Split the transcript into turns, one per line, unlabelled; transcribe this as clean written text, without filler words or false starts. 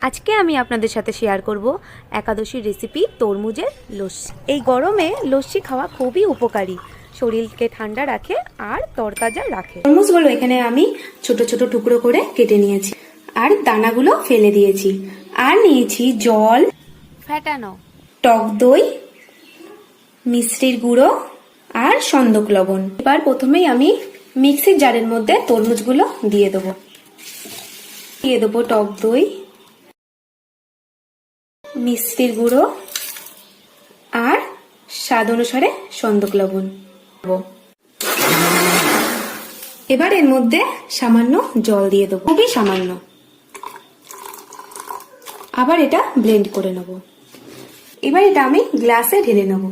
আজকে আমি আপনাদের সাথে শেয়ার করব একাদশীর রেসিপি তরমুজের লস্যি। এই গরমে লস্যি খাওয়া খুবই উপকারী, শরীরকে ঠান্ডা রাখে আর তরতাজা রাখে। তরমুজগুলো এখানে আমি ছোট ছোট টুকরো করে কেটে নিয়েছি আর দানাগুলো ফেলে দিয়েছি। আর নিয়েছি জল ফেটানো, টক দই, মিষ্টির গুঁড়ো আর সন্দক লবণ। এবার প্রথমেই আমি মিক্সির জারের মধ্যে তরমুজগুলো দিয়ে দেবো। টক দই, মিষ্টির গুঁড়ো আর স্বাদ অনুসারে সন্দক লবণ। এবার এর মধ্যে সামান্য জল দিয়ে দেবো, খুবই সামান্য। আবার এটা ব্লেন্ড করে নেব। এবার এটা আমি গ্লাসে ঢেলে নেব।